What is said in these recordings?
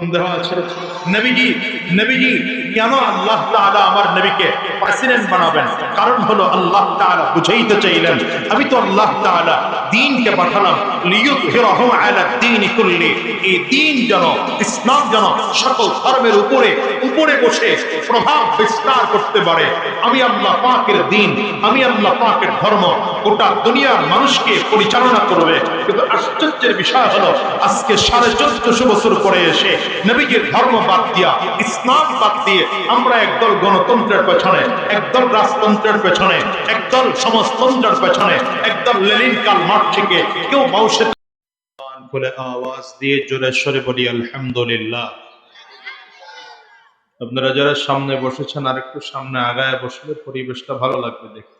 সন্দেহ আছে নবীজি নবীজি কেন আল্লাহ তাআলা আমার নবীকে প্রেসিডেন্ট বানাবেন? কারণ হলো আল্লাহ তাআলা বুঝাইতে চাইলেন আমি তো আল্লাহ তাআলা দ্বীনকে পাঠালাম লিইয়ুযহিরাহু আলা দ্বীনি কুল্লি, এই দ্বীন যেন ইসলাম যেন সকল ধর্মের উপরে উপরে বসে প্রভাব বিস্তার করতে পারে। আমি আল্লাহ পাকের দ্বীন, আমি আল্লাহ পাকের ধর্ম গোটা দুনিয়ার মানুষকে পরিচালনা করবে। কিন্তু আশ্চর্যের বিষয় হলো আজকে 1450 বছর পরে এসে নবীজির ধর্ম বাদ দিয়া ইসলাম বাদ দিয়ে আমরা একদল গণতন্ত্রের পেছনে, একদল রাজতন্ত্রের পেছনে, একদল সমাজতন্ত্রের পেছনে, একদল লেনিন কাল মার্ক্স থেকে কেউ মাউসে বলে আওয়াজ দিয়ে জোরে সরে বলি আলহামদুলিল্লাহ। আপনারা যারা সামনে বসেছেন আর একটু সামনে আগায় বসলে পরিবেশটা ভালো লাগবে দেখতে।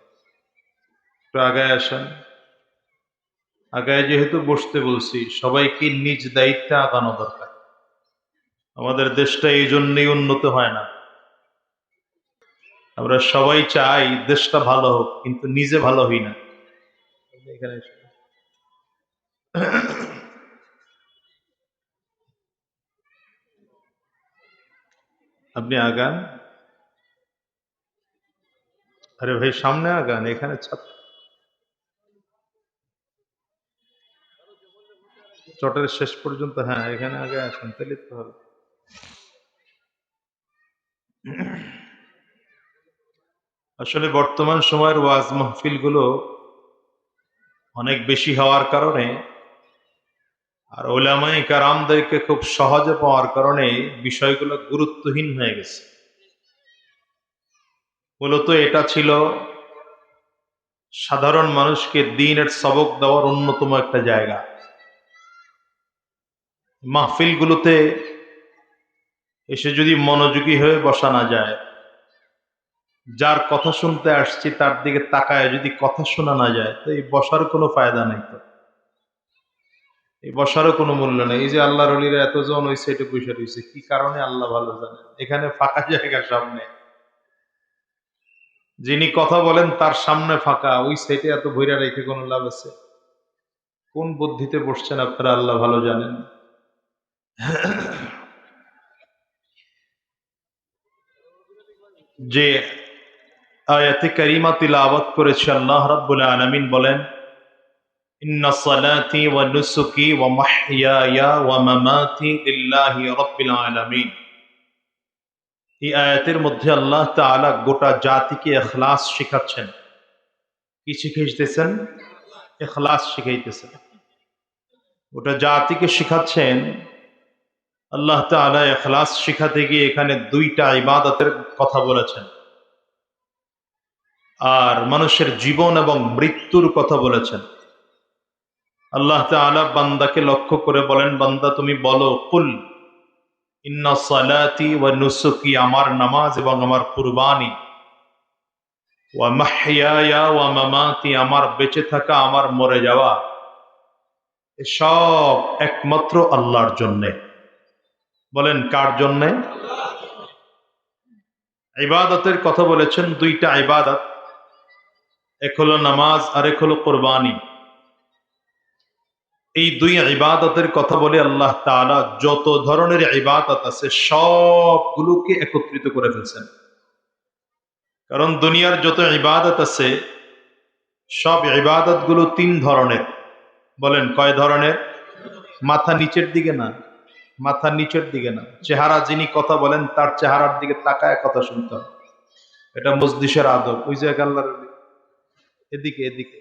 একটু আগায় আসেন। আগায় যেহেতু বসতে বলছি, সবাইকে নিজ দায়িত্বে আগানো দরকার। আমাদের দেশটা এই জন্যই উন্নত হয় না। আমরা সবাই চাই দেশটা ভালো হোক, কিন্তু নিজে ভালো হই না। এখানে আপনি আগান। আরে ভাই সামনে আগান, এখানে চটের শেষ পর্যন্ত। হ্যাঁ, এখানে আগে আসেন, তাহলে তো হবে। আসলে বর্তমান সময়ের ওয়াজ মাহফিল গুলো অনেক বেশি হওয়ার কারণে আর ওলামায়ে কেরামদেরকে খুব সহজে পাওয়ার কারণে বিষয়গুলো গুরুত্বহীন হয়ে গেছে। মূলত এটা ছিল সাধারণ মানুষকে দ্বীনের সবক দেওয়ার অন্যতম একটা জায়গা। মাহফিলগুলোতে এসে যদি মনোযোগী হয়ে বসা না যায়, যার কথা শুনতে আসছি তার দিকে তাকায় যদি কথা শোনা না যায়, তো এই বসার কোনো ফায়দা নেই। তো এই বসারও কোনো মূল্য নেই। এই যে আল্লাহর ওলিরা এতজন ওই সাইডে বসে রয়েছে, কি কারণে আল্লাহ ভালো জানে। এখানে ফাঁকা জায়গার সামনে যিনি কথা বলেন তার সামনে ফাঁকা, ওই সাইডে এত ভৈরা রেখে কোনো লাভ আছে? কোন বুদ্ধিতে বসছেন আপনারা আল্লাহ ভালো জানেন। যে আয়াতে কারিমা তিলাওয়াত করেছে, আল্লাহ রাব্বুল আলামিন বলেন ইন্না সালাতি ওয়া নুসুকি ওয়া মাহইয়ায়া ওয়া মামাতি লিল্লাহি রাব্বিল আলামিন। এই আয়াতের মধ্যে আল্লাহ তাআলা গোটা জাতিকে ইখলাস শিখাচ্ছেন। কি শিখাইতেছেন? ইখলাস শিখাইতেছেন। গোটা জাতিকে শিখাচ্ছেন। আল্লাহ তাআলা ইখলাস শিখাতে গিয়ে এখানে দুইটা ইবাদতের কথা বলেছেন, আর মানুষের জীবন এবং মৃত্যুর কথা বলেছেন। আল্লাহ তাআলা বান্দাকে লক্ষ্য করে বলেন, বান্দা তুমি বলো, কুল ইন্না সালাতি ওয়া নুসুকি, আমার নামাজ এবং আমার কুরবানি, ওয়া মাহইয়ায়া ওয়া মামাতি, আমার বেঁচে থাকা আমার মরে যাওয়া, সব একমাত্র আল্লাহর জন্যে। বলেন কার জন্যে? ইবাদতের কথা বলেছেন দুইটা ইবাদত, এক হলো নামাজ আর এক হলো কুরবানি। এই দুই ইবাদতের কথা বলে আল্লাহ তাআলা যত ধরনের ইবাদত আছে সবগুলোকে একত্রিত করে ফেলছেন। কারণ দুনিয়ার যত ইবাদত আছে সব ইবাদত গুলো তিন ধরনের। বলেন কয় ধরনের? মাথা নিচের দিকে না, মাথা নিচের দিকে না। চেহারা যিনি কথা বলেন তার চেহারার দিকে তাকায় কথা শুনতে হবে। এটা মজলিসের আদব। ওই যে আল্লাহর এদিকে এদিকে,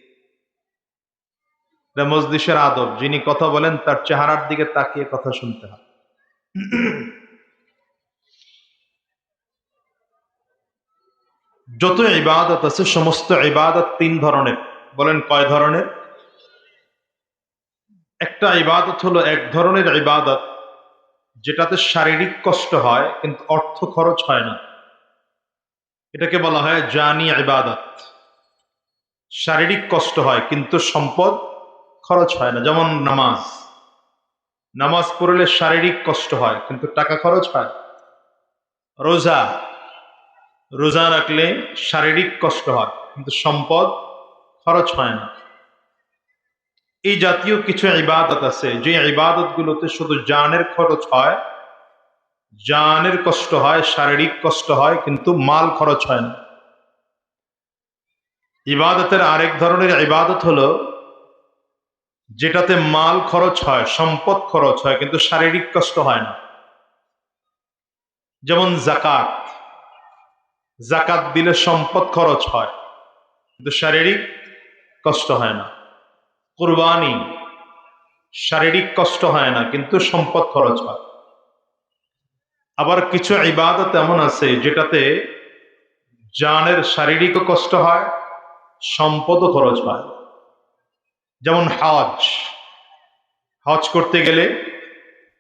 এটা মজলিসের আদব। যিনি কথা বলেন তার চেহারার দিকে তাকিয়ে কথা শুনতে হয়। যত ইবাদত আছে সমস্ত ইবাদত তিন ধরনের। বলেন কয় ধরনের? একটা ইবাদত হলো এক ধরনের ইবাদত যেটাতে শারীরিক কষ্ট হয় কিন্তু অর্থ খরচ হয় না। এটাকে বলা হয় জানি ইবাদত। শারীরিক কষ্ট হয় কিন্তু সম্পদ খরচ হয় না। যেমন নামাজ, নামাজ পড়লে শারীরিক কষ্ট হয় কিন্তু টাকা খরচ হয়। রোজা, রোজা রাখলে শারীরিক কষ্ট হয় কিন্তু সম্পদ খরচ হয় না। এই জাতীয় কিছু ইবাদত আছে যে ইবাদত গুলোতে শুধু জানের খরচ হয় জানের কষ্ট হয়, শারীরিক কষ্ট হয়, কিন্তু মাল খরচ হয় না। ইবাদতের আরেক ধরনের ইবাদত হলো যেটাতে মাল খরচ হয়, সম্পদ খরচ হয়, কিন্তু শারীরিক কষ্ট হয় না। যেমন জাকাত। জাকাত দিলে সম্পদ খরচ হয়, কিন্তু শারীরিক কষ্ট হয় না। কুরবানি, শারীরিক কষ্ট হয় না, কিন্তু সম্পদ খরচ হয়। আবার কিছু ইবাদত এমন আছে যেটাতে জানের শারীরিক কষ্ট হয়, সম্পদও খরচ হয়। যেমন হজ। হজ করতে গেলে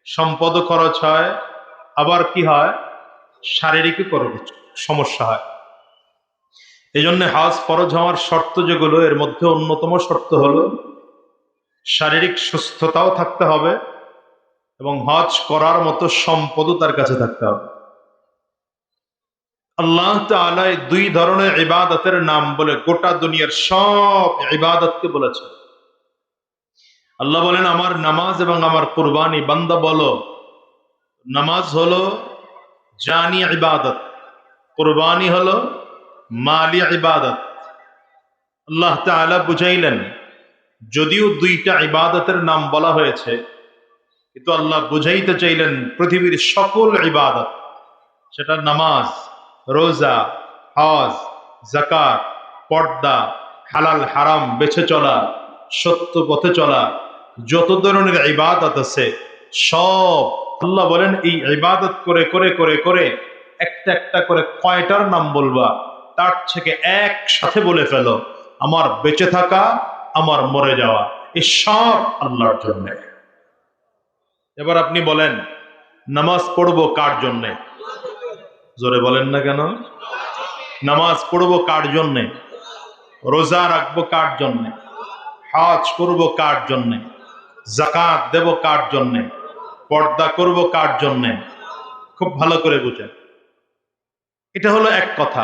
সম্পদও খরচ হয়, আবার কি হয়, শারীরিক সমস্যা হয়। এই জন্য হজ ফরজ হওয়ার শর্ত যেগুলো, এর মধ্যে অন্যতম শর্ত হলো শারীরিক সুস্থতাও থাকতে হবে এবং হজ করার মতো সম্পদও তার কাছে থাকতে হবে। আল্লাহ তাআলা দুই ধরনের ইবাদতের নাম বলে গোটা দুনিয়ার সব ইবাদতকে বলেছেন। আল্লাহ বলেন, আমার নামাজ এবং আমার কুরবানি। বান্দা বলো, নামাজ হলো জানি ইবাদত, কুরবানি হলো মালি ইবাদত। আল্লাহ তাআলা বুঝাইলেন, যদিও দুইটা ইবাদতের নাম বলা হয়েছে, কিন্তু আল্লাহ বুঝাইতে চাইলেন পৃথিবীর সকল ইবাদত, সেটা নামাজ, রোজা, হজ, যাকাত, পর্দা, হালাল হারাম বেছে চলা, সত্য পথে চলা, যত ধরনের ইবাদত আছে সব আল্লাহ বলেন এই ইবাদত করে করে করে করে একটা একটা করে কয়টার নাম বলবা, তার থেকে একসাথে বলে ফেলো, আমার বেঁচে থাকা, আমার মরে যাওয়া, এই সব আল্লাহর জন্য। এবার আপনি বলেন, নামাজ পড়বো কার জন্যে? জোরে বলেন না কেন? নামাজ পড়বো কার জন্যে? রোজা রাখবো কার জন্যে? হজ করবো কার জন্যে? যাকাত দেব কার জন্যে? পর্দা করব কার জন্যে? খুব ভালো করে বুঝেন। এটা হলো এক কথা।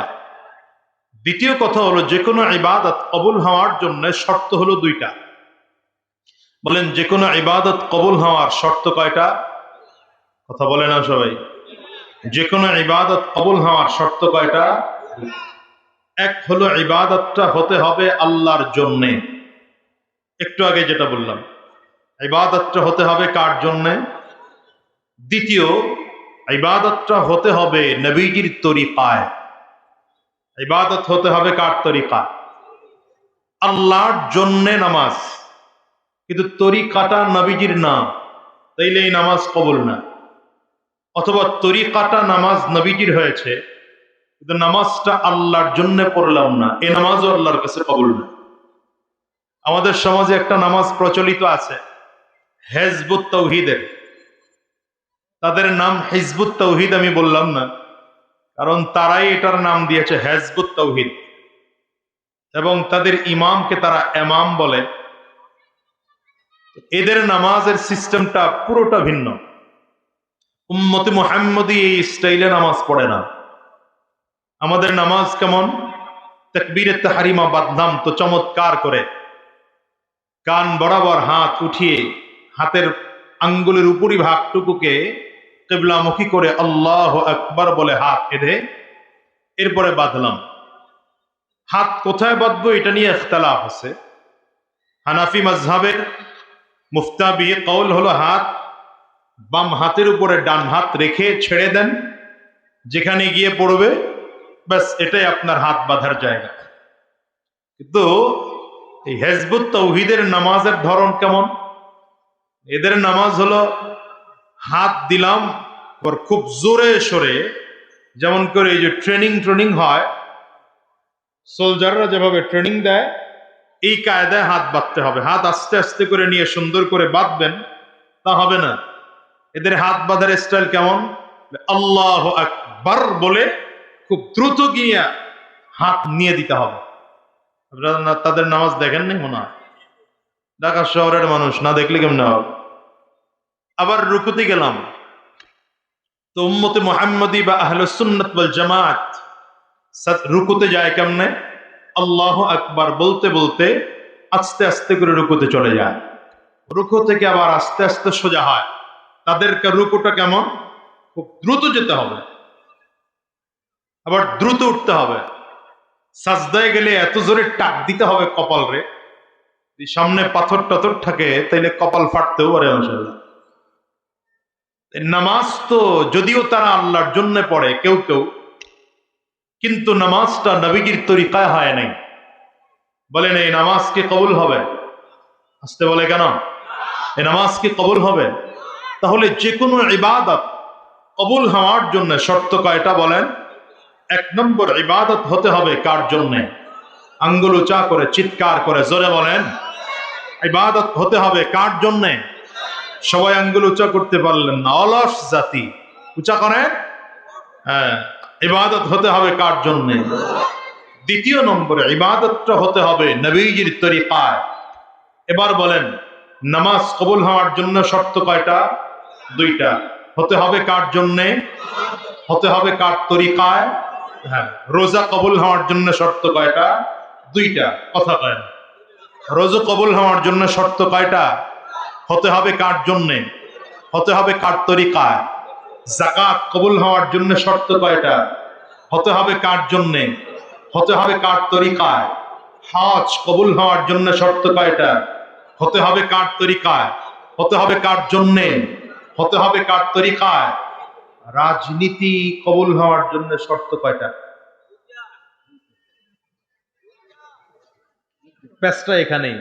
দ্বিতীয় কথা হলো, যে কোনো ইবাদত কবুল হওয়ার জন্য শর্ত হলো দুইটা। বলেন, যে কোনো ইবাদত কবুল হওয়ার শর্ত কয়টা? কথা বলে না সবাই। যে কোনো ইবাদত কবুল হওয়ার শর্ত কয়টা? এক হলো ইবাদতটা হতে হবে আল্লাহর জন্যে। একটু আগে যেটা বললাম, ইবাদতটা হতে হবে কার জন্যে? দ্বিতীয়, ইবাদতটা হতে হবে নবীজির তরিকায়। ইবাদত হতে হবে কার তরিকা? আল্লাহর জন্যে নামাজ, কিন্তু তরিকাটা নবীজির না, তাইলে এই নামাজ কবুল না। অথবা তরিকাটা নামাজ নবীজির হয়েছে, কিন্তু নামাজটা আল্লাহর জন্য পড়লাম না, এই নামাজও আল্লাহর কাছে কবুল না। আমাদের সমাজে একটা নামাজ প্রচলিত আছে হেজবুত তাওহীদের। তাদের নাম হিজবুত তাওহীদ আমি বললাম না, কারণ তারাই এটার নাম দিয়েছে হেজবুত তাওহীদ, এবং তাদের ইমামকে তারা ইমাম বলে। এদের নামাজের সিস্টেমটা পুরোটা ভিন্ন। উম্মতে মুহাম্মদী এই স্টাইলে নামাজ পড়ে না। আমাদের নামাজ কেমন? তাকবীরে তাহরিমা বাদনাম তো চমৎকার করে কান বরাবর হাত উঠিয়ে হাতের আঙ্গুলের উপরি ভাগটুকুকে কিবলামুখী করে আল্লাহু আকবার বলে হাত বেঁধে এরপরে বাঁধলাম। হাত কোথায় বাঁধবো এটা নিয়ে ইখতিলাফ আছে। হানাফি মাযহাবের মুফতাবি কওল হলো, হাত বাম হাতের উপরে ডান হাত রেখে ছেড়ে দেন, যেখানে গিয়ে পড়বে ব্যাস এটাই আপনার হাত বাঁধার জায়গা। কিন্তু এই হিজবুত তাওহীদের নামাজের ধরন কেমন? এদের নামাজ হলো হাত দিলাম, খুব জোরে সরে, যেমন করে এই যে ট্রেনিং হয়, সোলজাররা যেভাবে ট্রেনিং দেয়, এই কায়দায় হাত বাঁধতে হবে। হাত আস্তে আস্তে করে নিয়ে সুন্দর করে বাঁধবেন, তা হবে না। এদের হাত বাঁধার স্টাইল কেমন? আল্লাহু আকবার বলে খুব দ্রুত গিয়ে হাত নিয়ে দিতে হবে। আপনারা তাদের নামাজ দেখেন নাই মনে হয়? ঢাকা শহরের মানুষ না দেখলে কেমন হবে? আবার রুকুতে গেলাম, তো উম্মতে মুহাম্মদী বা আহলুস সুন্নাত ওয়াল জামাত রুকুতে যায় কেমনে? আল্লাহু আকবার বলতে বলতে আস্তে আস্তে করে রুকুতে চলে যায়। রুকু থেকে আবার আস্তে আস্তে সোজা হয়। তাদের রুকুটা কেমন? খুব দ্রুত যেতে হবে, আবার দ্রুত উঠতে হবে। সাজদায় গেলে এত জোরে টাক দিতে হবে কপাল রে, সামনে পাথর টাথর থাকে তাইলে কপাল ফাটতেও পারে। নামাজ তো যদিও তারা আল্লাহর জন্য পড়ে কেউ কেউ, কিন্তু নামাজটা নবীজির তরিকায় হয় নাই। বলেন এই নামাজ কি কবুল হবে? আসতে বলে কেন? এই নামাজ কি কবুল হবে? তাহলে যে কোনো ইবাদত কবুল হওয়ার জন্য শর্ত কয়টা বলেন? এক নম্বর, ইবাদত হতে হবে কার জন্য? আঙ্গুল উঁচা করে চিৎকার করে জোরে বলেন, ইবাদত হতে হবে কার জন্য? সবাই আঙ্গুল উঁচা করতে পারলেন না, অলস জাতি, উঁচা করেন। হ্যাঁ, ইবাদত হতে হবে কার জন্য? দ্বিতীয় নম্বরে, ইবাদতটা হতে হবে নবীজির তরিকায়। এবার বলেন, নামাজ কবুল হওয়ার জন্য শর্ত কয়টা? দুইটা। হতে হবে কার জন্যে? হতে হবে কার তরিকায়? হ্যাঁ। রোজা কবুল হওয়ার জন্য শর্ত কয়টা? দুইটা। কথা কয় না। রোজা কবুল হওয়ার জন্য শর্ত কয়টা? হতে হবে কার জন্যে? হতে হবে কার তরিকায়? যাকাত কবুল হওয়ার জন্য শর্ত কয়টা? হতে হবে কার জন্যে? হতে হবে কার তরিকায়? হজ কবুল হওয়ার জন্য শর্ত কয়টা? হতে হবে কার তরিকায়? হতে হবে কার জন্যে? হতে হবে কার তরিকায়? রাজনীতি কবুল হওয়ার জন্য শর্ত কয়টা? প্যাচটা এখানেই।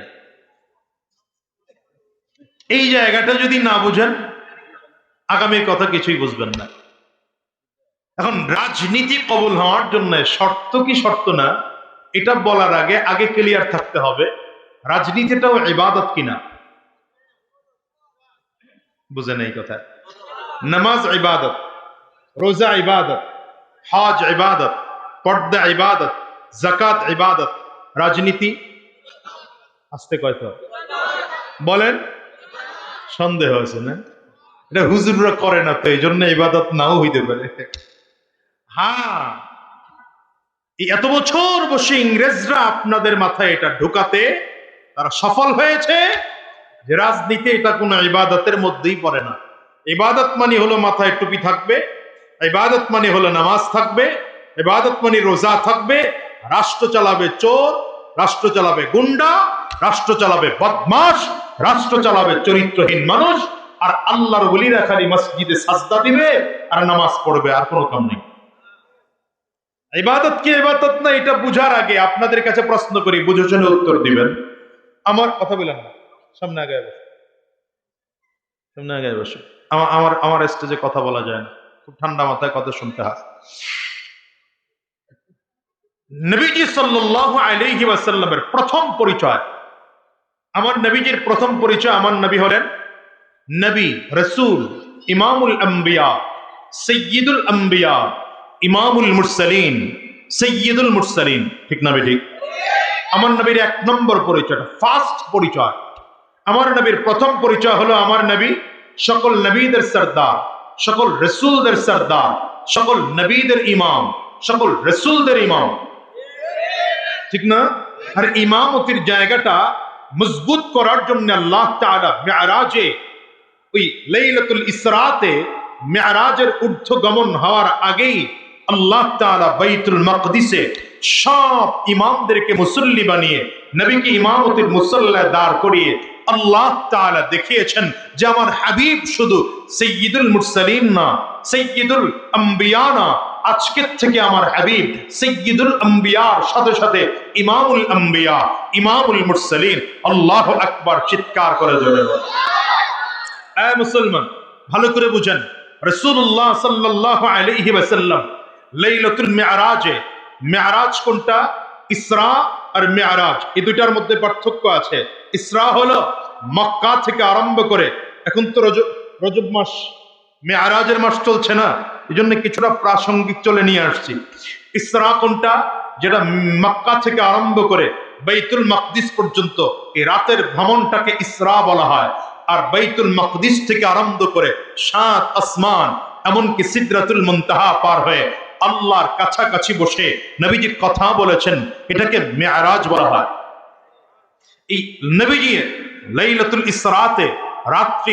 এই জায়গাটা যদি না বুঝেন, আগামীর কথা কিছুই বুঝবেন না। এখন রাজনীতি কবুল হওয়ার জন্য শর্ত কি শর্ত না, এটা বলার আগে আগে ক্লিয়ার থাকতে হবে রাজনীতিটাও ইবাদত কিনা। বুঝেন এই কথা? নামাজ ইবাদত, রোজা ইবাদত, হজ ইবাদত, পর্দা ইবাদত, যাকাত ইবাদত, রাজনীতি আসতে কয়তো বলেন? সন্দেহ আছে না? এটা হুজুররা করে না তো এই জন্য ইবাদত নাও হইতে পারে। হ্যাঁ, এত বছর বসে ইংরেজরা আপনাদের মাথায় এটা ঢুকাতে তারা সফল হয়েছে যে রাজনীতি এটা কোনো ইবাদতের মধ্যেই পড়ে না। ইবাদত মানে হলো মাথায় টুপি থাকবে, ইবাদত মানে হলো নামাজ থাকবে, ইবাদত মানে রোজা থাকবে। রাষ্ট্র চালাবে চোর, রাষ্ট্র চালাবে গুন্ডা, রাষ্ট্র চালাবে বদমাশ, রাষ্ট্র চালাবে চরিত্রহীন মানুষ, আর আল্লাহর ওলিরা খালি মসজিদে সাজদা দিবে আর নামাজ পড়বে, আর কোনো কাম নেই। ইবাদত কি ইবাদত না এটা বুঝার আগে আপনাদের কাছে প্রশ্ন করি, বুঝে শুনে উত্তর দিবেন। আমার কথা বলেন না, সামনে আগে বসে, সামনে আগে বসে। আমার আমার স্টেজে কথা বলা যায় না, খুব ঠান্ডা মাথায় কথা শুনতে হয়। নবীজি সাল্লাল্লাহু আলাইহি ওয়াসাল্লামের প্রথম পরিচয়, আমার নবীজির প্রথম পরিচয়, আমার নবী হলেন নবী, রাসূল, ইমামুল আম্বিয়া, সাইয়্যিদুল আম্বিয়া, ইমামুল মুরসালিন, সাইয়্যিদুল মুরসালিন। ঠিক না বেঠিক? আমার নবীর এক নম্বর পরিচয়, ফার্স্ট পরিচয়। আমার নবীর প্রথম পরিচয় হলো আমার নবী সকল নবীদের সরদার, সকল রাসূলদের সরদার, সকল নবীদের ইমাম, সকল রাসূলদের ইমাম। ঠিক না? আর ইমামতির জায়গাটা মজবুত করার জন্য আল্লাহ তাআলা মিরাজে, ওই লাইলাতুল ইসরাতে, মিরাজের ঊর্ধ্বগমন হওয়ার আগেই আল্লাহ তাআলা বাইতুল মাকদিসে সব ইমামদেরকে মুসল্লি বানিয়ে নবীকে ইমামতির মুসল্লায় দাঁড় করিয়ে আল্লাহ তাআলা দেখিয়েছেন যে আমার হাবিব শুধু সাইয়্যিদুল মুরসালিন না, সাইয়্যিদুল আম্বিয়া না, আজকের থেকে আমার হাবিব সাইয়্যিদুল আম্বিয়ার সাথে সাথে ইমামুল আম্বিয়া, ইমামুল মুরসালিন। আল্লাহু আকবার, চিৎকার করে জোরে বলেন। এ মুসলমান, ভালো করে বুঝেন, রাসূলুল্লাহ সাল্লাল্লাহু আলাইহি ওয়াসাল্লাম লাইলাতুল মিরাজে, মিরাজ কোনটা? ইসরা আর মিরাজ, এই দুইটার মধ্যে পার্থক্য আছে। ইসরা হলো মক্কা থেকে আরম্ভ করে, এখন তো রজব মাস, মিরাজের মাস চলছে না, এজন্য কিছুটা প্রাসঙ্গিক চলে নিয়ে আসছি। ইসরা কোনটা? যেটা মক্কা থেকে আরম্ভ করে বাইতুল মাকদিস পর্যন্ত এই রাতের ভ্রমণটাকে ইসরা বলা হয়। আর বাইতুল মাকদিস থেকে আরম্ভ করে 7 আসমান, এমনকি সিদরাতুল মুনতাহা পার হয়ে আল্লাহর কাছাকাছি বসে নবীজি কথা বলেছেন, এটাকে মিরাজ বলা হয়। এই নবীজি লাইলাতুল ইসরাতে, রাত্রি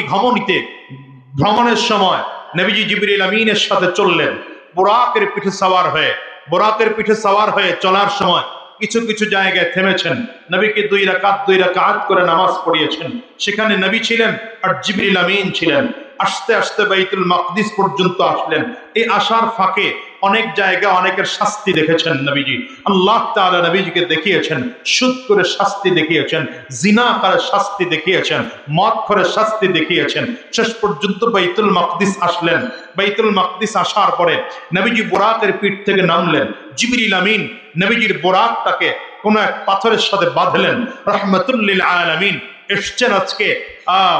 ভ্রমণের সময় নবীজি জিবরিল আমিনের সাথে চললেন বুরাকের পিঠে সাওয়ার হয়ে চলার সময় কিছু কিছু জায়গায় থেমেছেন, নবীকে দুই রাকাত করে নামাজ পড়িয়েছেন। সেখানে নবী ছিলেন আর জিবরিল আমিন ছিলেন। আস্তে আস্তে বাইতুল মাকদিস পর্যন্ত আসলেন। এই আসার ফাঁকে অনেক জায়গা অনেকের শাস্তি দেখেছেন নবীজি। আল্লাহ তাআলা নবীজিকে দেখিয়েছেন, সুদ করে শাস্তি দেখিয়েছেন, জিনা করে শাস্তি দেখিয়েছেন, মদ করে শাস্তি দেখিয়েছেন। শেষ পর্যন্ত বাইতুল মাকদিস আসলেন। বাইতুল মাকদিস আসার পরে নবীজি বুরাকের পিঠ থেকে নামলেন। জিবরিল আমিন নবীজির বুরাকটাকে কোন এক পাথরের সাথে বাঁধলেন। রাহমাতুল লিল আলামিন এসছেন আজকে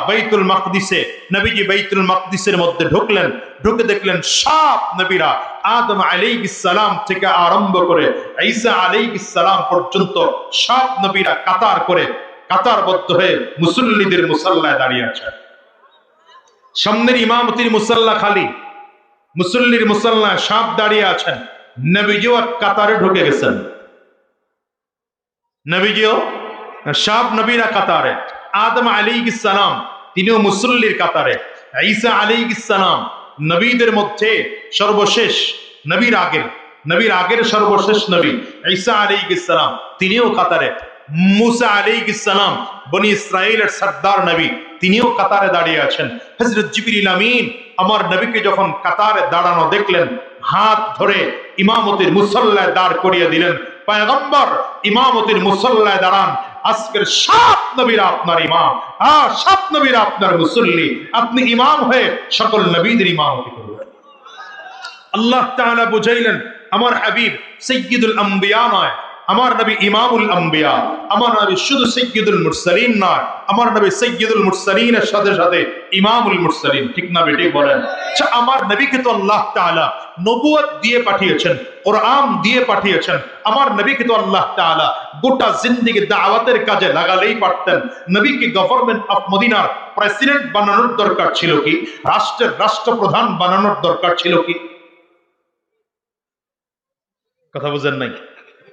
বাইতুল মাকদিসে। নবীজি বাইতুল মাকদিসের মধ্যে ঢুকলেন, ঢুকে দেখলেন সব নবীরা আদম আলাইহিস সালাম থেকে আরম্ভ করে ঈসা আলাইহিস সালাম পর্যন্ত সব নবীরা কাতারবদ্ধ হয়ে মুসল্লিদের মুসাল্লায় দাঁড়িয়ে আছেন। সামনের ইমামতির মুসাল্লা খালি, মুসল্লির মুসাল্লায় সব দাঁড়িয়ে আছেন। নবীজিও কাতারে ঢুকে গেছেন। নবীজিও সব নবীরা কাতারে, আদম আলাইহিস সালাম তিনিও মুসল্লির কাতারে, ঈসা আলাইহিস সালাম নবীদের মধ্যে সর্বশেষ, নবীর আগের সর্বশেষ নবী ঈসা আলাইহিস সালাম তিনিও কাতারে, মুসা আলাইহিস সালাম বনি ইসরাইলের সরদার নবী তিনিও কাতারে দাঁড়িয়ে আছেন। হযরত জিবরিল আমিন আমার নবীকে যখন কাতারে দাঁড়ানো দেখলেন, হাত ধরে ইমামতির মুসল্লায় দাঁড় করিয়ে দিলেন। পয়গম্বর ইমামতির মুসল্লায় দাঁড়ান, আজকের সব নবীরা আপনার ইমাম, সব নবীরা আপনার মুসল্লি, আপনি ইমাম হয়ে সকল নবীদের ইমামতি করবেন। আল্লাহ তাআলা বুঝাইলেন আমার হাবিব সাইয়্যিদুল আম্বিয়া নয়, আমার নবী ইমামুল আম্বিয়া, আমার নবী শুধু সাইয়্যিদুল মুরসালিন নয়, আমার নবী সাইয়্যিদুল মুরসালিনের সাথে সাথে ইমামুল মুরসালিন। ঠিক না বেটি বলেন? আচ্ছা, আমার নবীকে তো আল্লাহ তাআলা নবুয়ত দিয়ে পাঠিয়েছেন, কোরআন দিয়ে পাঠিয়েছেন। আমার নবীকে তো আল্লাহ তাআলা গোটা জিন্দেগি দাওয়াতের কাজে লাগালেই পারতেন। নবীকে গভর্নমেন্ট অফ মদিনার প্রেসিডেন্ট বানানোর দরকার ছিল কি? রাষ্ট্রের রাষ্ট্রপ্রধান বানানোর দরকার ছিল কি? কথা বুঝেন নাই?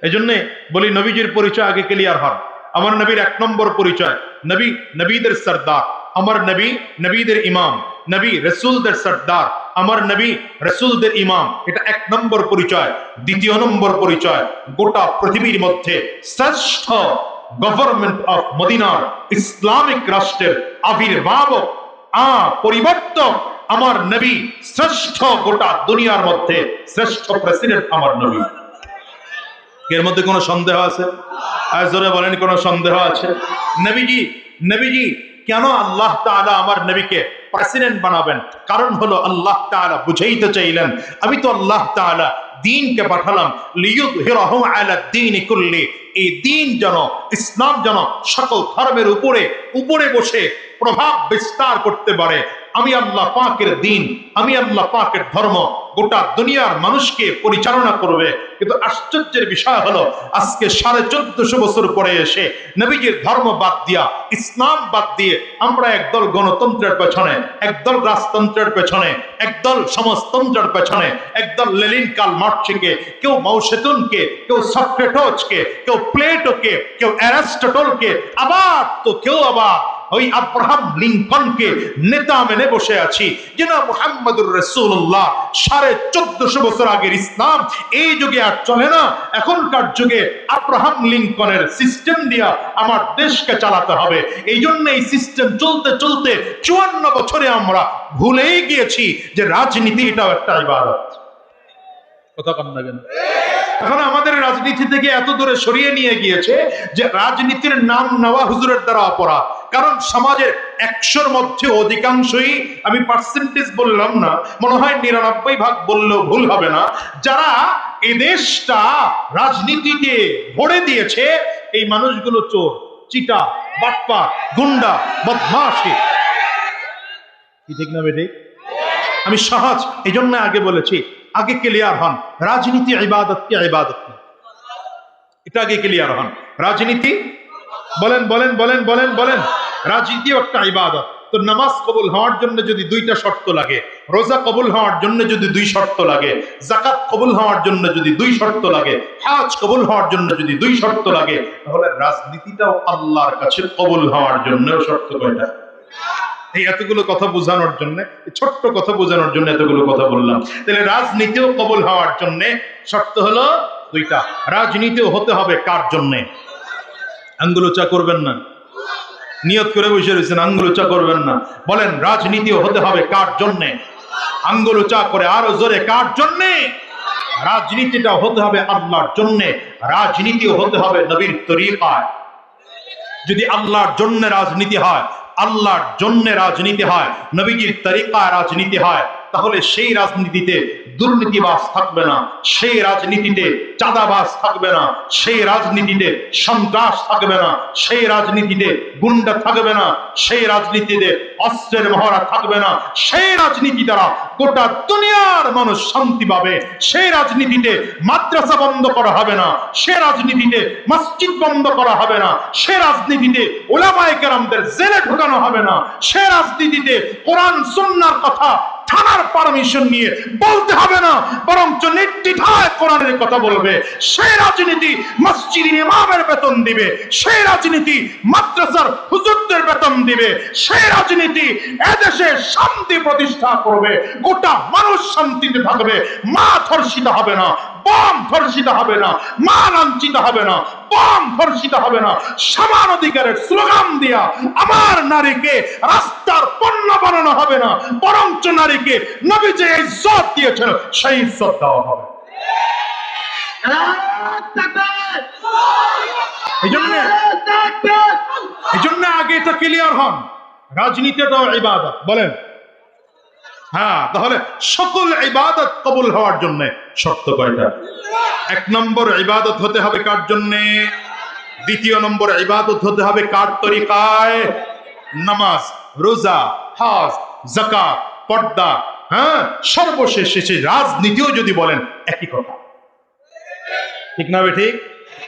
এই জন্য বলি নবীজির পরিচয় আগে ক্লিয়ার হন। আমার নবীর এক নম্বর পরিচয়, নবী নবীদের সরদার, আমার নবী নবীদের ইমাম, নবী রাসূলদের সরদার, আমার নবী রাসূলদের ইমাম। এটা এক নম্বর পরিচয়। দ্বিতীয় নম্বর পরিচয়, গোটা পৃথিবীর মধ্যে শ্রেষ্ঠ গভর্নমেন্ট অফ মদিনার ইসলামিক রাষ্ট্রের আবির্ভাবক, পরিবর্তক আমার নবী, শ্রেষ্ঠ গোটা দুনিয়ার মধ্যে শ্রেষ্ঠ প্রেসিডেন্ট আমার নবী। এর মধ্যে কোনো সন্দেহ আছে? আর জোরে বলেন, কোনো সন্দেহ আছে? নবীজি কেন আল্লাহ তাআলা আমার নবীকে প্রেসিডেন্ট বানাবেন? কারণ হলো আল্লাহ তাআলা বুঝাইতে চাইলেন আমি তো আল্লাহ তাআলা দ্বীনকে পাঠালাম লিইয়ুযহিরাহু আলা দ্বীনি কুল্লি, এই দ্বীন যেন, ইসলাম যেন সকল ধর্মের উপরে বসে প্রভাব বিস্তার করতে পারে। আমি আল্লাহ পাকের দ্বীন, আমি আল্লাহ পাকের ধর্ম গোটা দুনিয়ার মানুষকে পরিচালনা করবে। কিন্তু আশ্চর্যের বিষয় হলো আজকে 1450 বছর পরে এসে নবীজির ধর্ম বাদ দিয়া, ইসলাম বাদ দিয়ে আমরা একদল গণতন্ত্রের পেছনে, একদল রাজতন্ত্রের পেছনে, একদল সমাজতন্ত্রের পেছনে, একদল লেনিন কার্ল মার্ক্সকে, কেউ মাও সেতুংকে, কেউ সক্রেটিসকে, কেউ প্লেটোকে, কেউ অ্যারিস্টটলকে, কেউ আবার ওই আব্রাহাম লিঙ্কনকে নেতা মেনে বসে আছি। যেন মুহাম্মদুর রাসূলুল্লাহ 1450 বছর আগের ইসলাম এই যুগে আর চলে না। এখনকার যুগে আব্রাহাম লিঙ্কনের সিস্টেম দিয়া আমার দেশকে চালাতে হবে। এই জন্য এই সিস্টেম চলতে চলতে 54 বছরে আমরা ভুলেই গিয়েছি যে রাজনীতি এটাও একটা ইবাদত। কথা কম না কেন? এখন আমাদের রাজনীতি থেকে এত দূরে সরিয়ে নিয়ে গিয়েছে যে রাজনীতির নাম নেওয়া হুজুরের দ্বারা অপরাধ। কারণ সমাজের 100-র মধ্যে অধিকাংশই, আমি পার্সেন্টেজ বললাম না, মনে হয় 99% বললেও ভুল হবে না, যারা এই দেশটা রাজনীতিতে ভরে দিয়েছে এই মানুষগুলো চোর, চিটা, বাটপার, গুন্ডা, বদমাশি। কি ঠিক না বেটি? আমি সহজ এই জন্য আগে বলেছি, আগে ক্লিয়ার হন রাজনীতি ইবাদত কি ইবাদত না, এটা আগে ক্লিয়ার হন। রাজনীতি বলেন বলেন বলেন বলেন বলেন রাজনীতি একটা ইবাদত। তো নামাজ কবুল হওয়ার জন্য যদি 2টা শর্ত লাগে, রোজা কবুল হওয়ার জন্য যদি 2 শর্ত লাগে, যাকাত কবুল হওয়ার জন্য যদি 2 শর্ত লাগে, হজ কবুল হওয়ার জন্য যদি 2 শর্ত লাগে, তাহলে রাজনীতিটাও আল্লাহর কাছে কবুল হওয়ার জন্য শর্ত কয়টা? এই এতগুলো কথা বোঝানোর জন্য, ছোট্ট কথা বোঝানোর জন্য এতগুলো কথা বললাম। তাহলে রাজনীতিও কবুল হওয়ার জন্য শর্ত হলো দুইটা। রাজনীতিও হতে হবে কার জন্যে? আঙ্গুল উঁচা করবেন না, নিয়ত করে বসে রয়েছেন, আঙ্গুল উঁচা করবেন না। বলেন রাজনীতিও হতে হবে কার জন্যে? আঙ্গুল উঁচা করে আরো জোরে, কার জন্যে? রাজনীতিটা হতে হবে আল্লাহর জন্যে, রাজনীতিও হতে হবে নবীর তরিকায়। যদি আল্লাহর জন্য রাজনীতি হয়, আল্লাহর জন্য রাজনীতি হয়, নবীজির তরিকায় রাজনীতি হয়, তাহলে সেই রাজনীতিতে দুর্নীতিবাজ থাকবে না, সেই রাজনীতিতে চাঁদাবাজ থাকবে না, সেই রাজনীতিতে সন্ত্রাস থাকবে না, সেই রাজনীতিতে গুন্ডা থাকবে না, সেই রাজনীতিতে অস্ত্রের মহড়া থাকবে না, সেই রাজনীতি দ্বারা গোটা দুনিয়ার মানুষ শান্তি পাবে। সেই রাজনীতিতে মাদ্রাসা বন্ধ করা হবে না, সে রাজনীতিতে মসজিদ বন্ধ করা হবে না, সে রাজনীতিতে উলামায়ে কেরামদের জেলে ঢোকানো হবে না, সে রাজনীতিতে কোরআন সুন্নাহর কথা থানার পারমিশন নিয়ে বলতে হবে না, বরঞ্চ নির্দ্বিধায় কোরআনের কথা বলবে। সেই রাজনীতি মসজিদের ইমামের বেতন দিবে, সেই রাজনীতি মাদ্রাসার হুজুরদের বেতন দিবে, সেই রাজনীতি এদেশে শান্তি প্রতিষ্ঠা করবে, গোটা মানুষ শান্তিতে থাকবে, মা ধর্ষিত হবে না, বম ধর্ষিত হবে না, মা লাঞ্ছিত হবে না, বম ধর্ষিত হবে না। সমান অধিকারের স্লোগান দিয়া আমার নারীকে রাস্তার পণ্য বানানো হবে না, বরঞ্চ নারীকে নবী যে ইজ্জত দিয়েছেন সেই ইজ্জত দেওয়া হবে। এই জন্য আগে এটা ক্লিয়ার হন, রাজনীতিটাও ইবাদত। বলেন হ্যাঁ, তাহলে সকল ইবাদত কবুল হওয়ার জন্য শর্ত কয়টা? এক নম্বর ইবাদত হতে হবে কার জন্যে? দ্বিতীয় নম্বর ইবাদত হতে হবে কার তরিকায়? নামাজ, রোজা, হজ, যাকাত, পর্দা। হ্যাঁ, সর্বশেষ শেষে রাজনীতিও যদি বলেন একই কথা, ঠিক না ঠিক?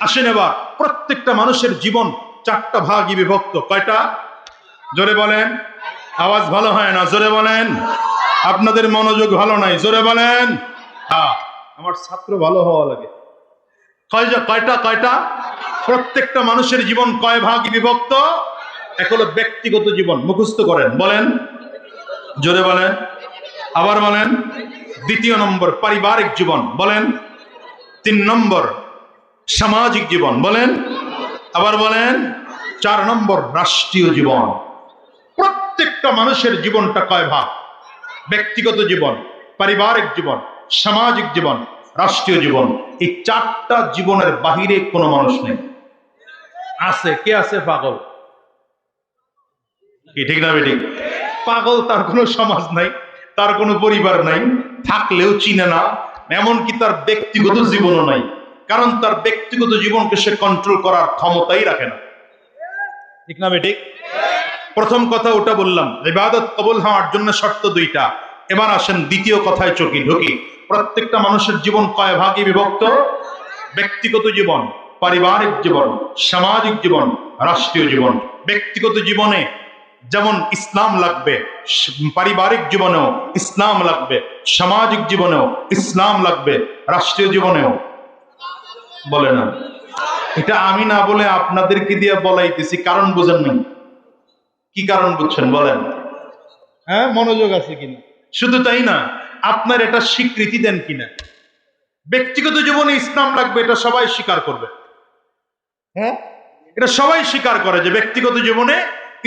আসেন এবার, প্রত্যেকটা মানুষের জীবন চারটা ভাগে বিভক্ত। কয়টা? জোরে বলেন। আওয়াজ ভালো হয় না, জোরে বলেন। আপনাদের মনোযোগ ভালো নাই, জোরে বলেন। হ্যাঁ, আমার ছাত্র ভালো হওয়া লাগে। কয়টা? প্রত্যেকটা মানুষের জীবন কয় ভাগে বিভক্ত? এক হলো ব্যক্তিগত জীবন, মুখস্থ করেন, বলেন জোরে বলেন, আবার বলেন। দ্বিতীয় নম্বর পারিবারিক জীবন, বলেন। তিন নম্বর সামাজিক জীবন, বলেন, আবার বলেন। চার নম্বর রাষ্ট্রীয় জীবন। প্রত্যেকটা মানুষের জীবনটা কয় ভাগ? ব্যক্তিগত জীবন, পারিবারিক জীবন, সামাজিক জীবন, রাষ্ট্রীয় জীবন। এই চারটা জীবনের বাহিরে কোনো মানুষ নেই। আছে কে? আছে পাগল। কি ঠিক না বেঠিক? পাগল, তার কোনো সমাজ নাই, তার কোনো পরিবার নাই, থাকলেও চিনে না, এমনকি তার ব্যক্তিগত জীবনও নাই, কারণ তার ব্যক্তিগত জীবনকে সে কন্ট্রোল করার ক্ষমতাই রাখে না। ঠিক না বেঠিক? প্রথম কথা ওটা বললাম, ইবাদত কবুল হওয়ার জন্য শর্ত দুইটা। এবার আসেন দ্বিতীয় কথায় ঢুকি। প্রত্যেকটা মানুষের জীবন কয় ভাগে বিভক্ত? ব্যক্তিগত জীবন, পারিবারিক জীবন, সামাজিক জীবন, রাষ্ট্রীয় জীবন। ব্যক্তিগত জীবনে যেমন ইসলাম লাগবে, পারিবারিক জীবনেও ইসলাম লাগবে, সামাজিক জীবনেও ইসলাম লাগবে, রাষ্ট্রীয় জীবনেও। বলে না, এটা আমি না বলে আপনাদেরকে দিয়ে বলাইতেছি, কারণ বুঝেন নাই। কি কারণ বুঝছেন বলেন? হ্যাঁ, মনোযোগ আছে কিনা? শুধু তাই না, আপনার এটা স্বীকৃতি দেন কিনা। ব্যক্তিগত জীবনে ইসলাম লাগবে, এটা সবাই স্বীকার করবে। হ্যাঁ, এটা সবাই স্বীকার করে যে ব্যক্তিগত জীবনে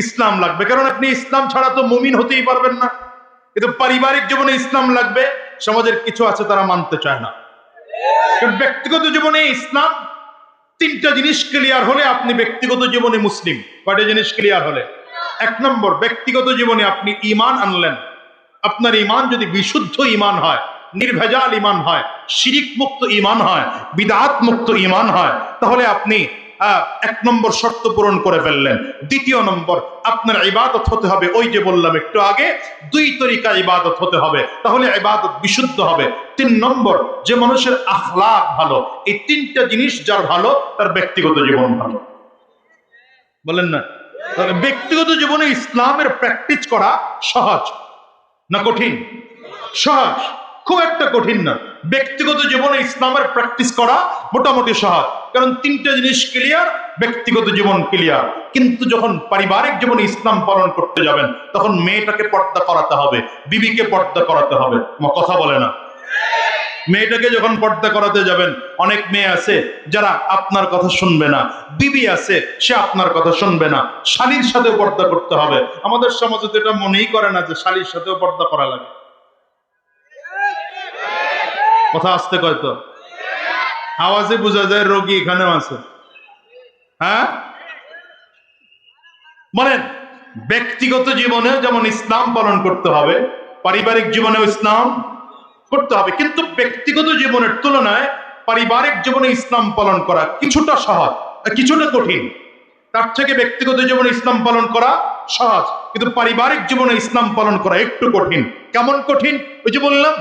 ইসলাম লাগবে, কারণ আপনি ইসলাম ছাড়া তো মুমিন হতেই পারবেন না। কিন্তু পারিবারিক জীবনে ইসলাম লাগবে, সমাজের কিছু আছে তারা মানতে চায় না। কারণ ব্যক্তিগত জীবনে ইসলাম, তিনটা জিনিস ক্লিয়ার হলে আপনি ব্যক্তিগত জীবনে মুসলিম। কয়টা জিনিস ক্লিয়ার হলে? এক নম্বর, ব্যক্তিগত জীবনে আপনি ঈমান আনলেন। আপনার ঈমান যদি বিশুদ্ধ ঈমান হয়, নির্ভেজাল ঈমান হয়, শিরিক মুক্ত ঈমান হয়, বিদআত মুক্ত ঈমান হয়, তাহলে আপনি এক নম্বর শর্ত পূরণ করে ফেললেন। দ্বিতীয় নম্বর, আপনার ইবাদত হতে হবে, ওই যে বললাম একটু আগে, দুই তরিকা ইবাদত হতে হবে, তাহলে ইবাদত বিশুদ্ধ হবে। তিন নম্বর, যে মানুষের আখলাক ভালো। এই তিনটা জিনিস যার ভালো, তার ব্যক্তিগত জীবন ভালো। বলেন না? তাহলে ব্যক্তিগত জীবনে ইসলামের প্র্যাকটিস করা সহজ না কঠিন? সহজ। খুব একটা কঠিন না। ব্যক্তিগত জীবনে ইসলামের প্র্যাকটিস করা মোটামুটি সহজ, কারণ তিনটা জিনিস ক্লিয়ার, ব্যক্তিগত জীবন ক্লিয়ার। কিন্তু যখন পারিবারিক জীবনে ইসলাম পালন করতে যাবেন, তখন মেয়েটাকে পর্দা করাতে হবে, বিবিকে পর্দা করাতে হবে। কথা বলে না? মেয়েটাকে যখন পর্দা করাতে যাবেন, অনেক মেয়ে আছে যারা আপনার কথা শুনবে না, বিবি আছে সে আপনার কথা শুনবে না, শালীর সাথেও পর্দা করতে হবে। আমাদের সমাজে তো এটা মনেই করে না যে শালীর সাথেও পর্দা করা লাগে। কথা আসতে কয় তো, আওয়াজে বোঝা যায় রোগী এখানেও আছে। হ্যাঁ বলেন, ব্যক্তিগত জীবনে যেমন ইসলাম পালন করতে হবে, পারিবারিক জীবনেও ইসলাম করতে হবে। কিন্তু ব্যক্তিগত জীবনের তুলনায় পারিবারিক জীবনে ইসলাম পালন করা কিছুটা সহজ, কিছুটা কঠিন। তার থেকে ব্যক্তিগত জীবনে ইসলাম পালন করা সহজ, কিন্তু পারিবারিক জীবনে ইসলাম পালন করা একটু কঠিন। কেমন কঠিন? ওই যে বললাম,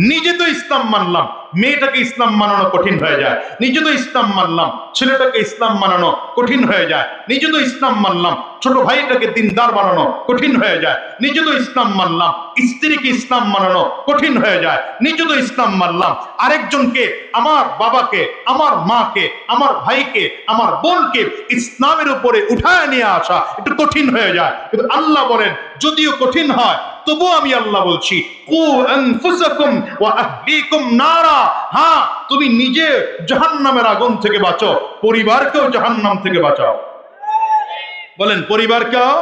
নিজে তো ইসলাম মানলাম, মেয়েটাকে ইসলাম মানানো কঠিন হয়ে যায়। নিজে তো ইসলাম মানলাম, ছেলেটাকে ইসলাম মানানো কঠিন হয়ে যায়। নিজে তো ইসলাম মানলাম, ছোট ভাইটাকে দিনদার বানানো কঠিন হয়ে যায়। নিজে তো ইসলাম মানলাম, স্ত্রীকে ইসলাম মানানো কঠিন হয়ে যায়। নিজে তো ইসলাম মানলাম, আরেকজনকে, আমার বাবাকে, আমার মাকে, আমার ভাইকে, আমার বোনকে ইসলামের উপরে উঠায় নিয়ে আসা একটু কঠিন হয়ে যায়। কিন্তু আল্লাহ বলেন, যদিও কঠিন হয় তবু আমি আল্লাহ বলছি, কু আনফুসাকুম ওয়া আহলিকুম নারা। হ্যাঁ, তুমি নিজে জাহান্নামের আগুন থেকে বাঁচো, পরিবারকেও জাহান্নাম থেকে বাঁচাও। বলেন, পরিবারকেও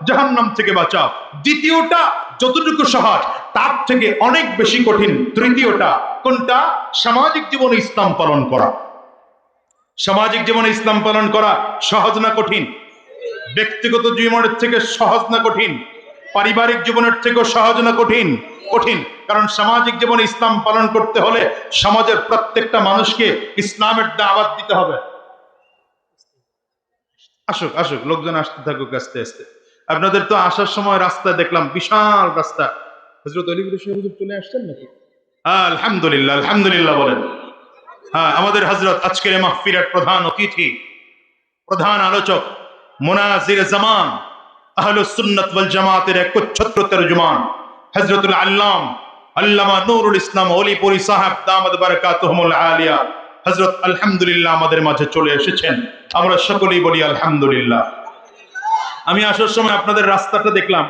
জাহান্নাম থেকে বাঁচাও। দ্বিতীয়টা যতটুকু সহজ, তার থেকে অনেক বেশি কঠিন তৃতীয়টা। কোনটা? সামাজিক জীবনে ইসলাম পালন করা। সামাজিক জীবনে ইসলাম পালন করা সহজ না কঠিন? ব্যক্তিগত জীবনের থেকে সহজ না কঠিন? পারিবারিক জীবনের থেকেও সহজ না কঠিন? কঠিন। কারণ সামাজিক জীবনে ইসলাম পালন করতে হলে সমাজের প্রত্যেকটা মানুষকে ইসলামের দাওয়াত দিতে হবে। আসুক আসুক, লোকজন আসতে থাকুক আস্তে আস্তে। আপনাদের তো আসার সময় রাস্তায় দেখলাম বিশাল রাস্তা। হযরত আলী সাহেব হুজুর চলে আসছেন নাকি? আলহামদুলিল্লাহ, আলহামদুলিল্লাহ বলেন। হ্যাঁ, আমাদের হযরত আজকের মাহফিলের প্রধান অতিথি, প্রধান আলোচক, মুনাজির জামান, আহলুস সুন্নাত ওয়াল জামাতের একচ্ছত্র তরজমান হযরতুল আল্লাম আল্লামা নুরুল ইসলাম ওলিপুরি সাহেব দামাত বারাকাতুহুমুল আলিয়া হযরত আলহামদুলিল্লাহ আমাদের মাঝে চলে এসেছেন। আমরা সকলেই বলি আলহামদুলিল্লাহ। আমি আসার সময় আপনাদের রাস্তাটা দেখলাম,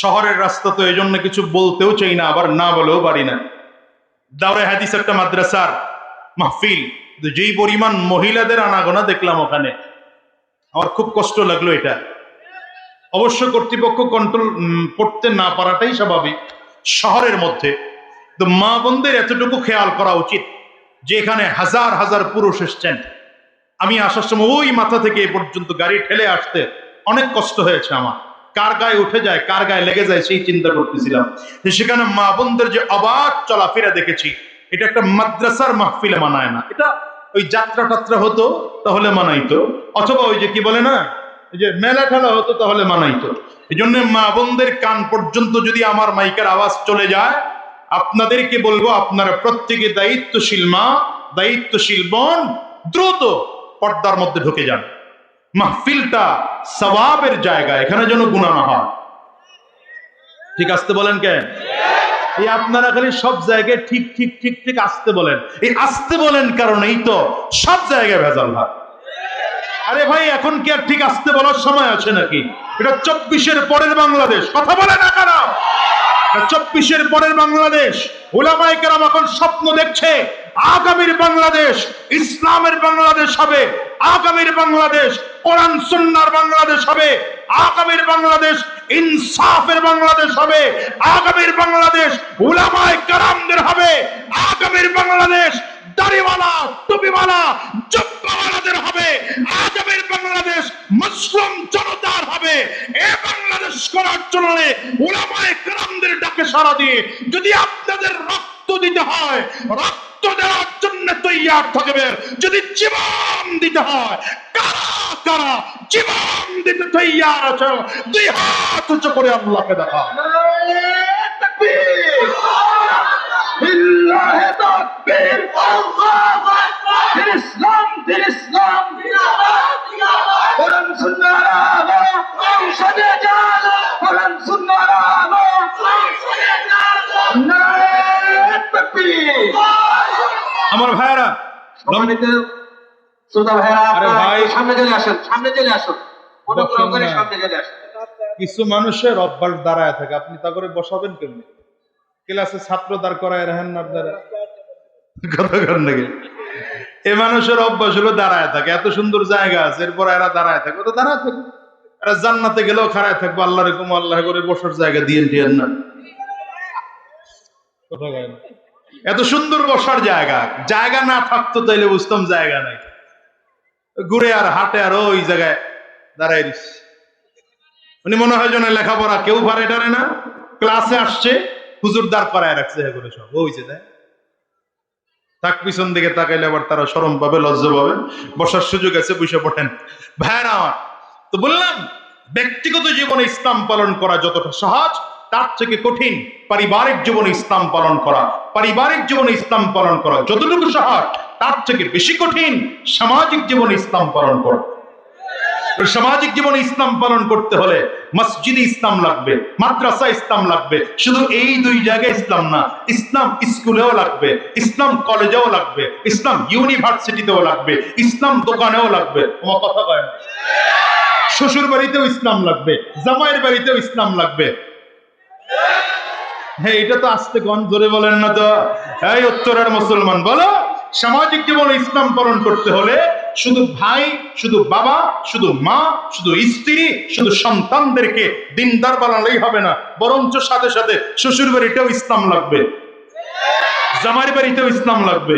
শহরের রাস্তা তো এই জন্য কিছু বলতেও চাই না, আবার না বলেও পারি না। দাওরায়ে হাদিস একটা মাদ্রাসার মাহফিল, যেই পরিমাণ মহিলাদের আনাগোনা দেখলাম ওখানে, আমার খুব কষ্ট লাগলো। এটা অবশ্য কর্তৃপক্ষ কন্ট্রোল করতে না পারাটাই স্বাভাবিক শহরের মধ্যে। তো মা বোনদের এতটুকু খেয়াল করা উচিত যে এখানে হাজার হাজার পুরুষ এসছেন। আমি আসার সময় ওই মাথা থেকে এ পর্যন্ত গাড়ি ঠেলে আসতে অনেক কষ্ট হয়েছে আমার। কার গায়ে উঠে যায়, কার গায়ে লেগে যায় সেই চিন্তা করতেছিলাম। সেখানে মা বোনদের যে অবাধ চলাফেরা দেখেছি, এটা একটা মাদ্রাসার মাহফিলে মানায় না। এটা ওই যাত্রা টাত্রা হতো তাহলে মানাইতো, অথবা ওই যে কি বলে না, যে মেলা খেলা হতো তাহলে মানাইতো। এই জন্য মা বোনদের কান পর্যন্ত যদি আমার মাইকের আওয়াজ চলে যায়, আপনাদেরকে বলবো, আপনারা প্রত্যেকে দায়িত্বশীল মা, দায়িত্বশীল বোন, দ্রুত পর্দার মধ্যে ঢুকে যান। মাহফিলটা সওয়াবের জায়গা, এখানে যেন গুনাহ না হয়। ঠিক আসতে বলেন কেন? এই আপনারা খালি সব জায়গায় ঠিক ঠিক ঠিক ঠিক আসতে বলেন, এই আসতে বলেন কারণেই তো সব জায়গায় ভেজাল হয়। আরে ভাই, এখন কি আর ঠিক আসতে বলার সময় আছে নাকি? এটা 24-এর পরের বাংলাদেশ। কথা বলে না কারা? 24-এর পরের বাংলাদেশ। উলামায়ে কেরাম এখন স্বপ্ন দেখছে আগামীর বাংলাদেশ ইসলামের বাংলাদেশ হবে, আগামীর বাংলাদেশ কোরআন সুন্নাহর বাংলাদেশ হবে, আগামীর বাংলাদেশ ইনসাফের বাংলাদেশ হবে, আগামীর বাংলাদেশ উলামায়ে কেরামদের হবে, আগামীর বাংলাদেশ দাড়িওয়ালা টুপিওয়ালা জুব্বাওয়ালাদের হবে, আগামীর বাংলাদেশ মুসলিম জনতার হবে। এই বাংলাদেশ করার জন্য উলামায়ে কেরামদের ডাকে সাড়া দিয়ে যদি আপনাদের রক্ত দিতে হয়, রক্ত দেওয়ার জন্য তৈয়ার থাকবেন। যদি জীবন দিতে হয়, কারা কারা জীবন দিতে তৈয়ার আছে? দুই হাত উঁচু করে আল্লাহকে দেখা। ইসলাম ইসলাম কোরআন সুন্নাহর আলো সংসদে জালো, কোরআন সুন্নাহর আলো সংসদে জালো। নারায়ে তাকবীর। আমার ভাইয়ারা, সম্মানিত শ্রোতা ভাইরা, আরে ভাই, সামনে চলে আসুন, সামনে চলে আসুন, অনুগ্রহ করে সামনে চলে আসুন। কিছু মানুষের অভ্যাস দাঁড়ায় থাকে, আপনি তা করে বসাবেন কেমনি? ক্লাসে ছাত্র দাঁড় করায় রাখেন না আপনারা, কথা কর নাকি? এ মানুষের অভ্যাস হলো দাঁড়ায় থাকে, এত সুন্দর জায়গা আছে, এরপর এরা দাঁড়ায় থাকে, তো দাঁড়ায় থাকে। এরা জান্নাতে গেলেও খাড়ায় থাকবো, আল্লাহ রেখম আল্লাহ করে বসার জায়গা দিয়েন না, কথা কয় না। এত সুন্দর বসার জায়গা, জায়গা না থাকতো তাইলে বুঝতাম জায়গা নাই, ঘুরে আর হাটে আর ওই জায়গায় দাঁড়ায় দিস। উনি মনে হয় যেন লেখাপড়া কেউ পারে টারে না, ক্লাসে আসছে হুজুর দাঁড় করায় রাখছে এগুলো সব হয়েছে। তাই তাক পিছন দিকে তাকাইলে আবার তারা শরম পাবে, লজ্জা পাবে। বসার সুযোগ আছে, বসে পড়েন ভাইরা আমার। তো বললাম, ব্যক্তিগত জীবনে ইসলাম পালন করা যতটা সহজ, তার থেকে কঠিন পারিবারিক জীবনে ইসলাম পালন করা। পারিবারিক জীবনে ইসলাম পালন করা যতটুকু সহজ, তার থেকে বেশি কঠিন সামাজিক জীবনে ইসলাম পালন করা। সামাজিক জীবনে ইসলাম পালন করতে হলে মসজিদে ইসলাম লাগবে, মাদ্রাসা ইসলাম লাগবে। শুধু এই দুই জায়গায় ইসলাম না, ইসলাম স্কুলেও লাগবে, ইসলাম কলেজেও লাগবে, ইসলাম ইউনিভার্সিটিতেও লাগবে, ইসলাম দোকানেও লাগবে। তোমার কথা কয় না? শ্বশুর বাড়িতেও ইসলাম লাগবে, জামাইয়ের বাড়িতেও ইসলাম লাগবে। হ্যাঁ, এটা তো আস্তে গণ ধরে বলেন না তো। এই উত্তরের মুসলমান বলো, সামাজিক জীবনে ইসলাম পালন করতে হলে শুধু ভাই, শুধু বাবা, শুধু মা, শুধু স্ত্রী, শুধু সন্তানদেরকে দিনদার বানালেই হবে না, বরঞ্চ সাথে সাথে শ্বশুর বাড়িতেও ইসলাম লাগবে, জামাইয়ের বাড়িতেও ইসলাম লাগবে,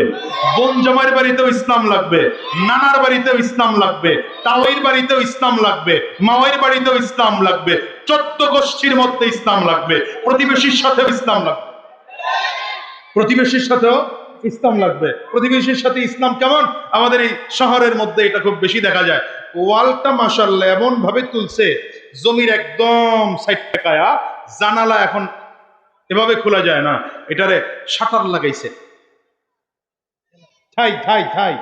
বোন জামাইয়ের বাড়িতেও ইসলাম লাগবে, নানার বাড়িতেও ইসলাম লাগবে, তাওয়ের বাড়িতেও ইসলাম লাগবে, মাওয়ের বাড়িতেও ইসলাম লাগবে, 14 গোষ্ঠীর মধ্যে ইসলাম লাগবে, প্রতিবেশীর সাথেও ইসলাম লাগবে, প্রতিবেশীর সাথেও ইসলাম লাগবে। প্রতিবেশীর সাথে ইসলাম কেমন? আমাদের এই শহরের মধ্যে এটা খুব বেশি দেখা যায়। ওয়ালটা মাশাআল্লাহ এমন ভাবে তুলছে, জমির একদম সাইড টাকায়া, জানালা এখন এভাবে খোলা যায় না, এটারে শাটার লাগাইছে, ঠাই ঠাই ঠাই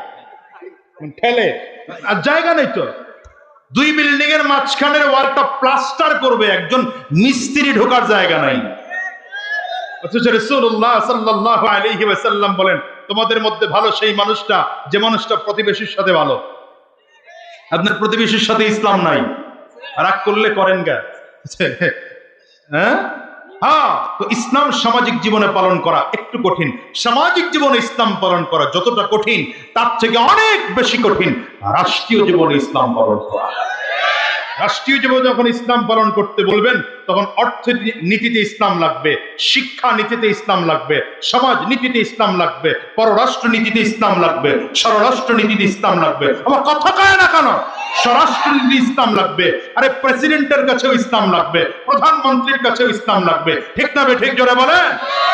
ঠেলে, আর জায়গা নেই তো। 2 বিল্ডিং এর মাঝখানের ওয়ালটা প্লাস্টার করবে, একজন মিস্ত্রি ঢোকার জায়গা নাই। অথচ রাসূলুল্লাহ সাল্লাল্লাহু আলাইহি ওয়াসাল্লাম বলেন, তোমাদের মধ্যে ভালো সেই মানুষটা যে মানুষটা প্রতিবেশীর সাথে ভালো। আপনার প্রতিবেশীর সাথে ইসলাম নাই, রাগ করলে করেন গা, হ্যাঁ? হ্যাঁ, তো ইসলাম সামাজিক জীবনে পালন করা একটু কঠিন। সামাজিক জীবনে ইসলাম পালন করা যতটা কঠিন, তার থেকে অনেক বেশি কঠিন রাষ্ট্রীয় জীবনে ইসলাম পালন করা। রাষ্ট্রীয় জীবনে যখন ইসলাম পালন করতে বলবেন, তখন অর্থনীতিতে ইসলাম লাগবে, শিক্ষা নীতিতে ইসলাম লাগবে, সমাজ নীতিতে ইসলাম লাগবে, পররাষ্ট্র নীতিতে ইসলাম লাগবে, স্বরাষ্ট্র নীতিতে ইসলাম লাগবে। আমার কথা কয় না কেন? স্বরাষ্ট্র নীতি ইসলাম লাগবে। আরে প্রেসিডেন্টের কাছেও ইসলাম লাগবে, প্রধানমন্ত্রীর কাছেও ইসলাম লাগবে। ঠিক না বে ঠিক? জোরে বলেন।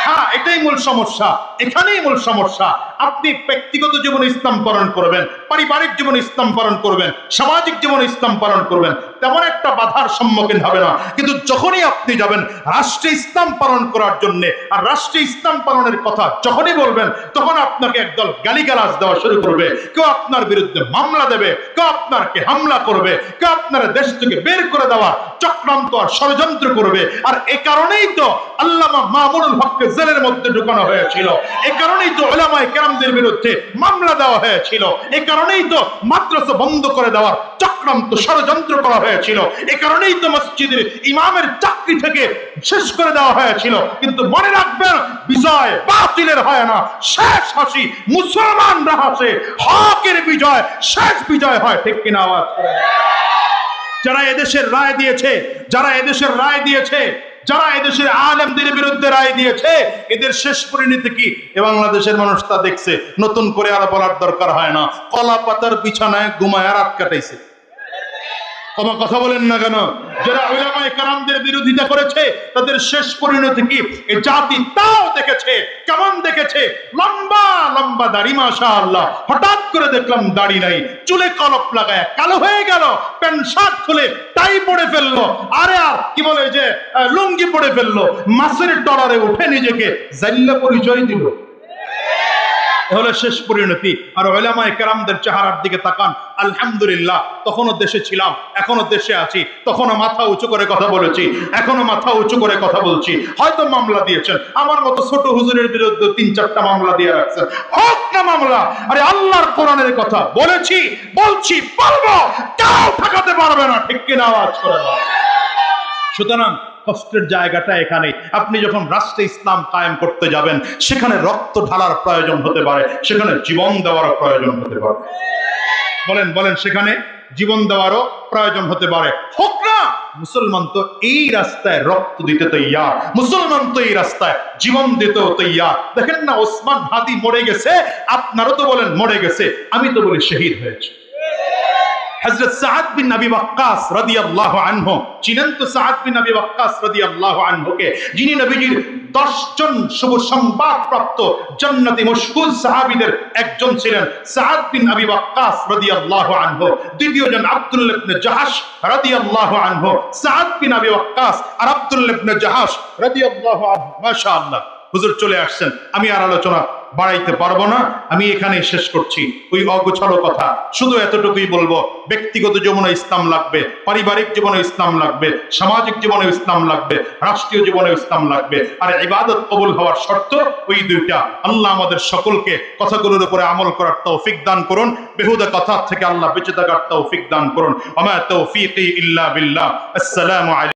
হ্যাঁ, এটাই মূল সমস্যা, এখানেই মূল সমস্যা। আপনি ব্যক্তিগত জীবনে ইসলাম পালন করবেন, পারিবারিক জীবনে ইসলাম পালন করবেন, সামাজিক জীবনে ইসলাম পালন করবেন, তেমন একটা বাধার সম্মুখীন হবে না। কিন্তু যখনই আপনি যাবেন রাষ্ট্রে ইসলাম পালন করার জন্য, আর রাষ্ট্রে ইসলাম পালনের কথা যখনই বলবেন, তখন আপনাকে একদল গালিগালাজ দেওয়া শুরু করবে। কেউ আপনার বিরুদ্ধে মামলা দেবে, কেউ আপনাকে হামলা করবে, কেউ আপনার দেশ থেকে বের করে দেওয়া চক্রান্ত আর ষড়যন্ত্র করবে। আর এ কারণেই তো আল্লামা মামুনুল হককে জেলের মধ্যে ঢুকানো হয়েছিল, এ কারণেই তো উলামায়ে কেরামদের বিরুদ্ধে মামলা দেওয়া হয়েছিল, এ কারণেই তো মাদ্রাসা বন্ধ করে দেওয়ার চক্রান্ত ষড়যন্ত্র করা হয়েছিল, এ কারণেই তো মসজিদের ইমামের চাকরি থেকে শেষ করে দেওয়া হয়েছিল। কিন্তু মনে রাখবেন, বিজয় বাতিলের হয় না, শেষ হাসি মুসলমানরা হাসে, হকের বিজয় শেষ বিজয় হয়। ঠিক কিনা? আওয়াজ করে। যারা এদেশের রায় দিয়েছে, যারা এদেশের রায় দিয়েছে, যারা এদেশের আলেমদের বিরুদ্ধে রায় দিয়েছে, এদের শেষ পরিণতি কি এ বাংলাদেশের মানুষ তা দেখছে। নতুন করে আর বলার দরকার হয় না। কলা পাতার বিছানায় ঘুমায় রাত কাটাইছে। আমার কথা বলেন না কেন? যারা উলামায়ে কেরামদের বিরোধিতা করেছে, তাদের শেষ পরিণতি কি এই জাতি তাও দেখেছে। কেমন দেখেছে? লম্বা লম্বা দাড়ি, মাশাআল্লাহ। হঠাৎ করে দেখলাম দাড়ি নাই, চুলে কলপ লাগায় কালো হয়ে গেল, প্যান্ট শার্ট খুলে টাই পরে ফেললো, আরে আর কি বলে যে লুঙ্গি পরে ফেললো, মাছের টলারে উঠে নিজেকে জাল্লা পরিচয় দিল। এ হলো শেষ পরিণতি। আর উলামায়ে কেরামদের চেহারার দিকে তাকান, আলহামদুলিল্লাহ তখনও দেশে ছিলাম, এখনো দেশে আছি, তখনও মাথা উঁচু করে কথা বলেছি, এখনো মাথা উঁচু করে কথা বলছি। হয়তো মামলা দিয়েছেন, আমার মতো ছোট হুজুরের বিরুদ্ধে 3-4টা মামলা দিয়ে রাখছেন, হোক না মামলা। আরে আল্লাহর কোরআনের কথা বলেছি, বলছি, বলবো, কেউ ঠেকাতে পারবে না। ঠিক কিনা? আওয়াজ করে বল। সুতরাং কষ্টের জায়গাটা এখানে। আপনি যখন রাষ্ট্রে ইসলাম কায়েম করতে যাবেন, সেখানে রক্ত ঢালার প্রয়োজন হতে পারে, সেখানে জীবন দেওয়ার প্রয়োজন হতে পারে। বলেন বলেন, সেখানে জীবন দেওয়ারও প্রয়োজন হতে পারে। হোক না, মুসলমান তো এই রাস্তায় রক্ত দিতে তৈয়ার, মুসলমান তো এই রাস্তায় জীবন দিতেও তৈয়ার। দেখেন না, ওসমান হাদি মরে গেছে, আপনারও তো বলেন মরে গেছে, আমি তো বলি শহীদ হয়েছে। হযরত সাদ বিন আবি ওয়াক্কাস রাদিয়াল্লাহু আনহু, চিনেন তো সাদ বিন আবি ওয়াক্কাস রাদিয়াল্লাহু আনহুকে, যিনি নবীজির 10 জন শুভ সংবাদ প্রাপ্ত জান্নাতি মশহুর সাহাবীদের একজন ছিলেন সাদ বিন আবি ওয়াক্কাস রাদিয়াল্লাহু আনহু। দ্বিতীয় জন আব্দুল্লাহ ইবনে জাহাশ রাদিয়াল্লাহু আনহু। সাদ বিন আবি ওয়াক্কাস আর আব্দুল্লাহ ইবনে জাহাশ রাদিয়াল্লাহু আনহু। মাশাআল্লাহ, হুজুর চলে আসছেন, আমি আর আলোচনা বাড়াইতে পারবো না, আমি এখানেই শেষ করছি। ওই অগোছালো কথা শুধু এতটুকুই বলবো, ব্যক্তিগত জীবনে ইসলাম লাগবে, পারিবারিক জীবনে ইসলাম লাগবে, সামাজিক জীবনে ইসলাম লাগবে, রাষ্ট্রীয় জীবনে ইসলাম লাগবে। আর ইবাদত কবুল হওয়ার শর্ত ওই দুইটা। আল্লাহ আমাদের সকলকে কথাগুলোর উপরে আমল করার তৌফিক দান করুন, বেহুদা কথা থেকে আল্লাহ বেঁচে থাকার তৌফিক দান করুন। ওয়া মা তাওফীকি ইল্লা বিল্লাহ। আসসালামু আলাইকুম।